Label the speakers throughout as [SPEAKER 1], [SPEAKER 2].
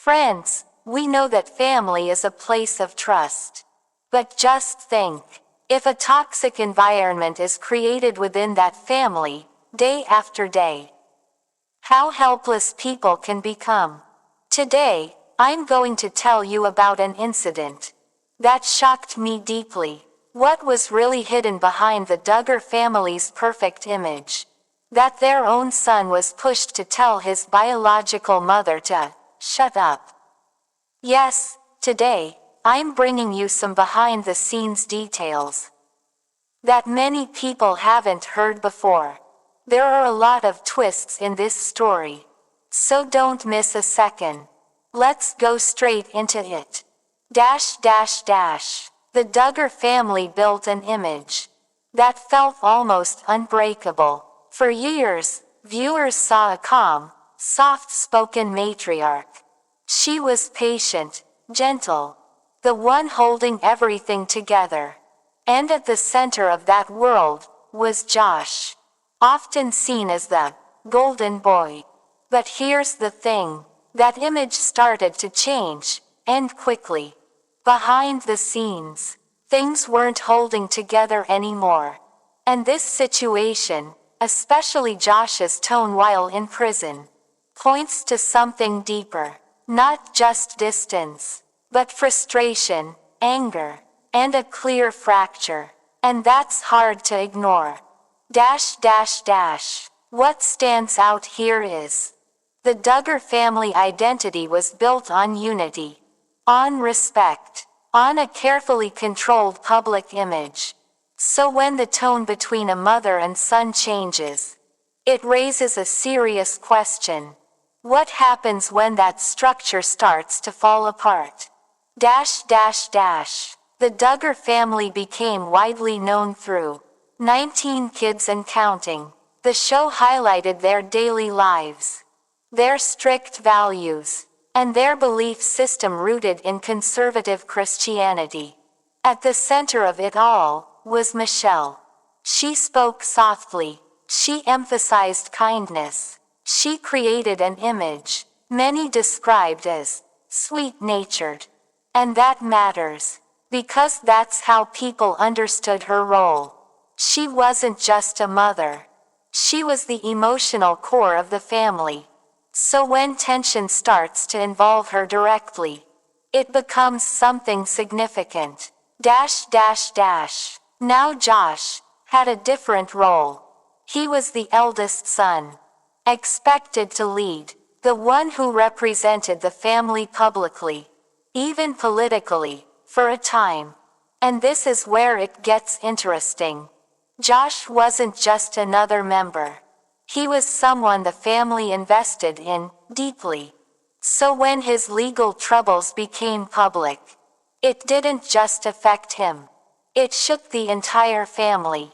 [SPEAKER 1] Friends, we know that family is a place of trust. But just think, if a toxic environment is created within that family, day after day, how helpless people can become. Today, I'm going to tell you about an incident that shocked me deeply. What was really hidden behind the Duggar family's perfect image? That their own son was pushed to tell his biological mother to shut up. Yes, today, I'm bringing you some behind-the-scenes details that many people haven't heard before. There are a lot of twists in this story, so don't miss a second. Let's go straight into it. The Duggar family built an image that felt almost unbreakable. For years, viewers saw a calm, soft-spoken matriarch. She was patient, gentle, the one holding everything together. And at the center of that world was Josh, often seen as the golden boy. But here's the thing, that image started to change, and quickly. Behind the scenes, things weren't holding together anymore. And this situation, especially Josh's tone while in prison, points to something deeper. Not just distance, but frustration, anger, and a clear fracture. And that's hard to ignore. What stands out here is the Duggar family identity was built on unity, on respect, on a carefully controlled public image. So when the tone between a mother and son changes, it raises a serious question. What happens when that structure starts to fall apart? The Duggar family became widely known through 19 Kids and Counting. The show highlighted their daily lives, their strict values, and their belief system rooted in conservative Christianity. At the center of it all was Michelle. She spoke softly, she emphasized kindness. She created an image many described as sweet-natured. And that matters, because that's how people understood her role. She wasn't just a mother. She was the emotional core of the family. So when tension starts to involve her directly, it becomes something significant. Now Josh had a different role. He was the eldest son, expected to lead, the one who represented the family publicly, even politically, for a time. And this is where it gets interesting. Josh wasn't just another member. He was someone the family invested in deeply. So when his legal troubles became public, it didn't just affect him. It shook the entire family.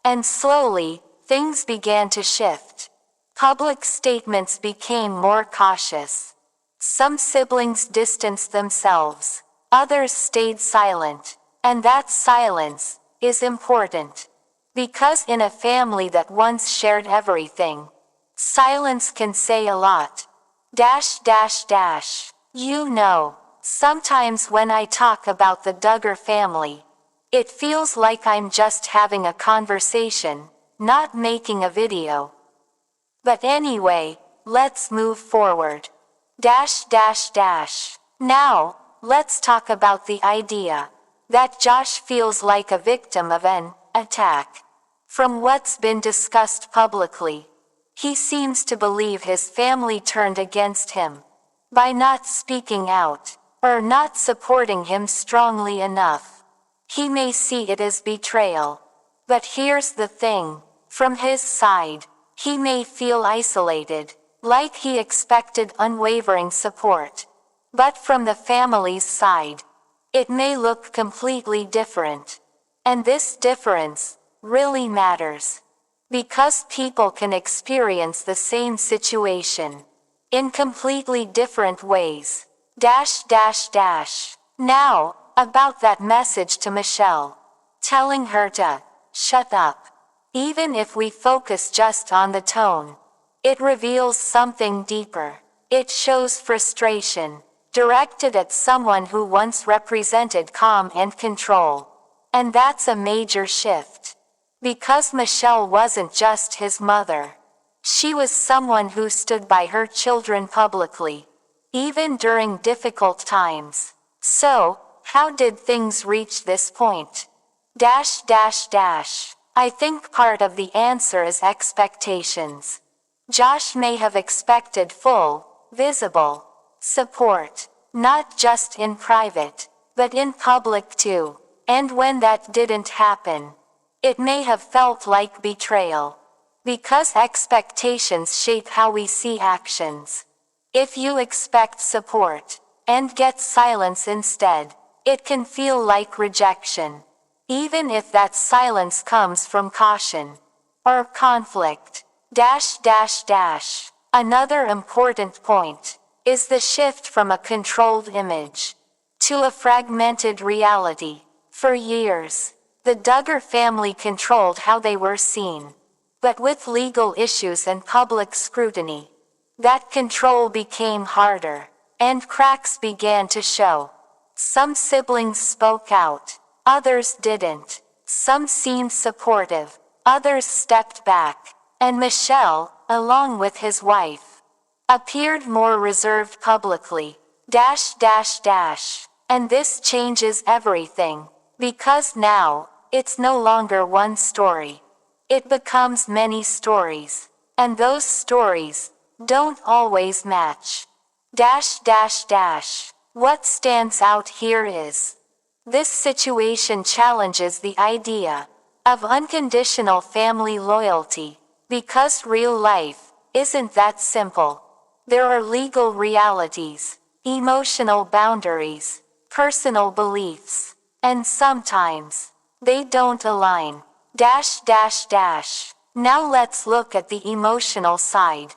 [SPEAKER 1] And slowly, things began to shift. Public statements became more cautious. Some siblings distanced themselves. Others stayed silent. And that silence is important. Because in a family that once shared everything, silence can say a lot. You know, sometimes when I talk about the Duggar family, it feels like I'm just having a conversation, not making a video. But anyway, let's move forward. Now, let's talk about the idea that Josh feels like a victim of an attack. From what's been discussed publicly, he seems to believe his family turned against him by not speaking out or not supporting him strongly enough. He may see it as betrayal. But here's the thing, from his side, he may feel isolated, like he expected unwavering support. But from the family's side, it may look completely different. And this difference really matters. Because people can experience the same situation in completely different ways. Now, about that message to Michelle, telling her to shut up. Even if we focus just on the tone, it reveals something deeper. It shows frustration, directed at someone who once represented calm and control. And that's a major shift. Because Michelle wasn't just his mother. She was someone who stood by her children publicly, even during difficult times. So, how did things reach this point? I think part of the answer is expectations. Josh may have expected full, visible support, not just in private, but in public too. And when that didn't happen, it may have felt like betrayal. Because expectations shape how we see actions. If you expect support, and get silence instead, it can feel like rejection. Even if that silence comes from caution. Or conflict. Another important point is the shift from a controlled image to a fragmented reality. For years, the Duggar family controlled how they were seen. But with legal issues and public scrutiny, that control became harder, and cracks began to show. Some siblings spoke out, others didn't. Some seemed supportive, others stepped back, and Michelle, along with his wife, appeared more reserved publicly. And this changes everything, because now, it's no longer one story. It becomes many stories, and those stories don't always match. What stands out here is this situation challenges the idea of unconditional family loyalty, because real life isn't that simple. There are legal realities, emotional boundaries, personal beliefs, and sometimes they don't align. Now let's look at the emotional side.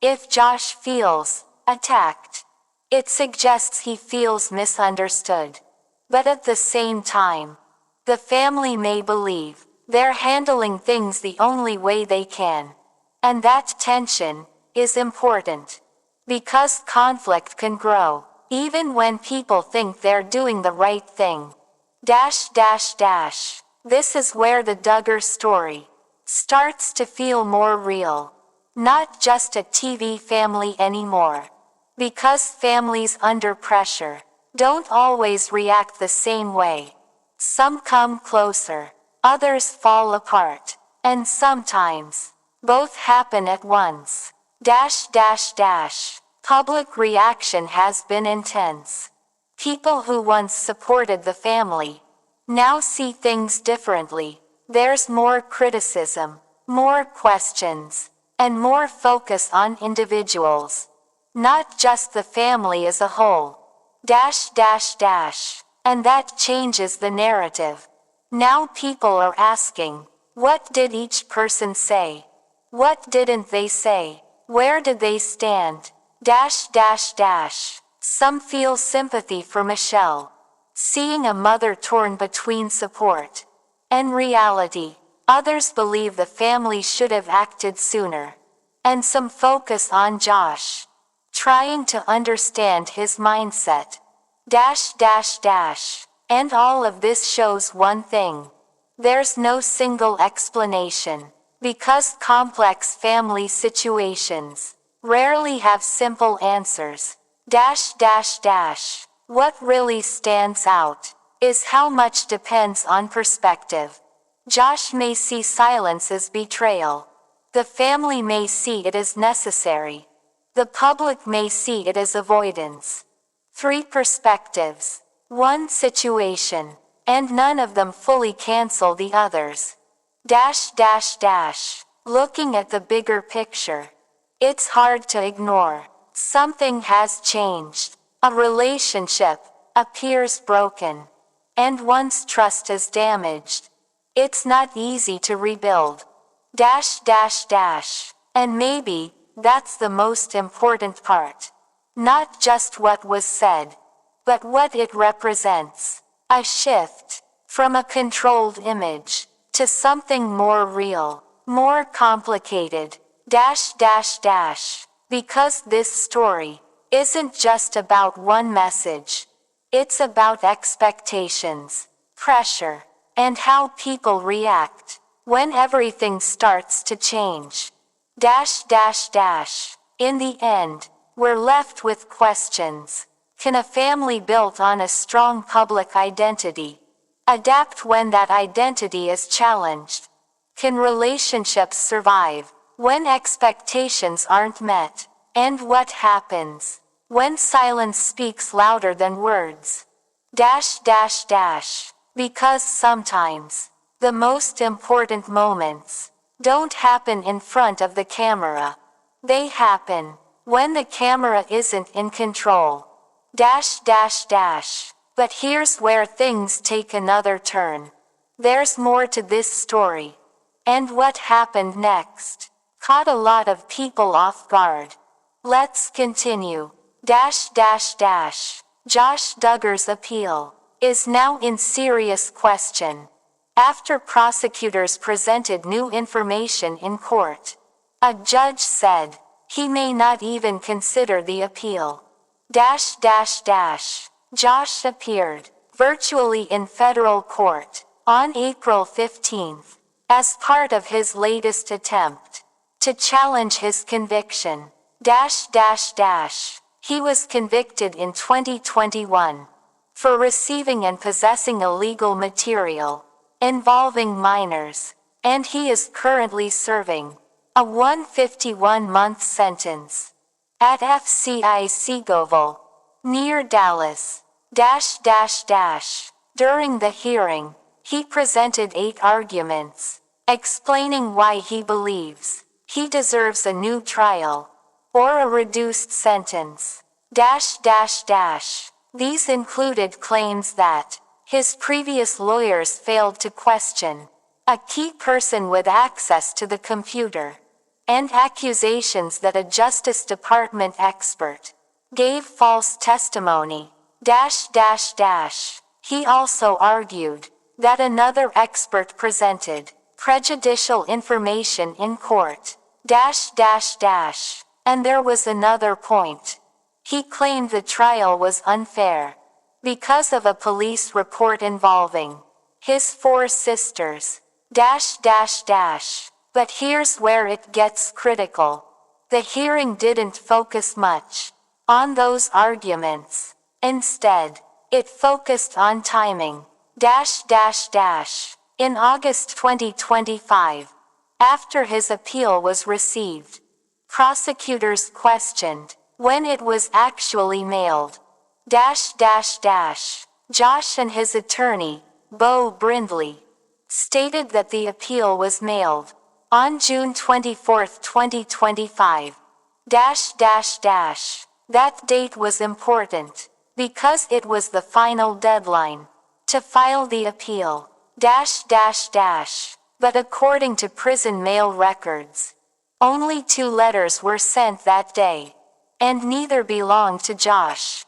[SPEAKER 1] If Josh feels attacked, it suggests he feels misunderstood. But at the same time, the family may believe they're handling things the only way they can. And that tension is important. Because conflict can grow, even when people think they're doing the right thing. This is where the Duggar story starts to feel more real. Not just a TV family anymore. Because families under pressure don't always react the same way. Some come closer, others fall apart, and sometimes both happen at once. Public reaction has been intense. People who once supported the family now see things differently. There's more criticism, more questions, and more focus on individuals, not just the family as a whole. And that changes the narrative. Now people are asking, what did each person say? What didn't they say? Where did they stand? Some feel sympathy for Michelle, seeing a mother torn between support and reality. Others believe the family should have acted sooner. And some focus on Josh, trying to understand his mindset. And all of this shows one thing. There's no single explanation, because complex family situations rarely have simple answers. What really stands out is how much depends on perspective. Josh may see silence as betrayal. The family may see it as necessary. The public may see it as avoidance. 3 perspectives, 1 situation, and none of them fully cancel the others. Looking at the bigger picture, it's hard to ignore. Something has changed. A relationship appears broken. And once trust is damaged, it's not easy to rebuild. And maybe that's the most important part. Not just what was said, but what it represents. A shift from a controlled image to something more real, more complicated. Because this story isn't just about one message. It's about expectations, pressure, and how people react when everything starts to change. In the end, we're left with questions. Can a family built on a strong public identity adapt when that identity is challenged? Can relationships survive when expectations aren't met? And what happens when silence speaks louder than words? Because sometimes the most important moments don't happen in front of the camera. They happen when the camera isn't in control. But here's where things take another turn. There's more to this story. And what happened next caught a lot of people off guard. Let's continue. Josh Duggar's appeal is now in serious question after prosecutors presented new information in court. A judge said he may not even consider the appeal. Josh appeared virtually in federal court on April 15th as part of his latest attempt to challenge his conviction. He was convicted in 2021 for receiving and possessing illegal material involving minors, and he is currently serving a 151-month sentence at FCI Seagoville, near Dallas. During the hearing, he presented 8 arguments, explaining why he believes he deserves a new trial or a reduced sentence. These included claims that his previous lawyers failed to question a key person with access to the computer, and accusations that a Justice Department expert gave false testimony. He also argued that another expert presented prejudicial information in court. And there was another point. He claimed the trial was unfair because of a police report involving his 4 sisters. But here's where it gets critical. The hearing didn't focus much on those arguments. Instead, it focused on timing. In August 2025, after his appeal was received, prosecutors questioned when it was actually mailed. Josh and his attorney, Bo Brindley, stated that the appeal was mailed on June 24, 2025. That date was important because it was the final deadline to file the appeal. But according to prison mail records, only 2 letters were sent that day, and neither belonged to Josh.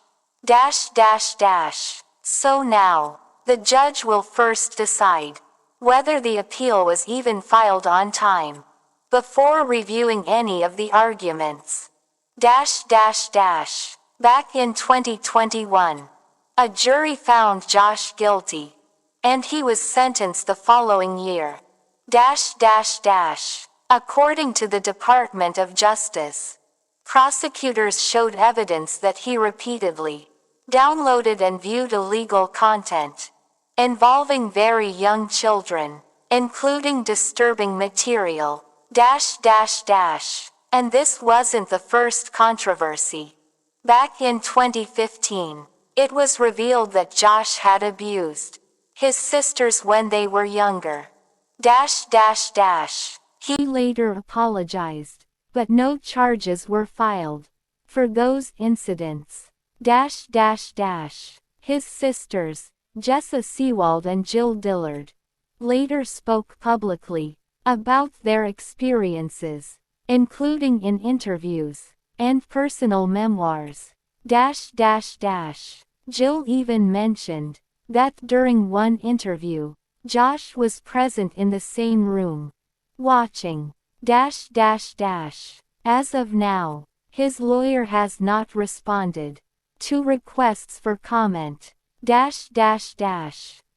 [SPEAKER 1] So now, the judge will first decide whether the appeal was even filed on time before reviewing any of the arguments. Back in 2021, a jury found Josh guilty, and he was sentenced the following year. According to the Department of Justice, prosecutors showed evidence that he repeatedly downloaded and viewed illegal content involving very young children, including disturbing material. And this wasn't the first controversy. Back in 2015, it was revealed that Josh had abused his sisters when they were younger. He later apologized, but no charges were filed for those incidents. His sisters, Jessa Sewald and Jill Dillard, later spoke publicly about their experiences, including in interviews and personal memoirs. Jill even mentioned that during one interview, Josh was present in the same room, watching. As of now, His lawyer has not responded to requests for comment.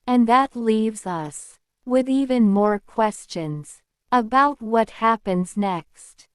[SPEAKER 1] And that leaves us with even more questions about what happens next.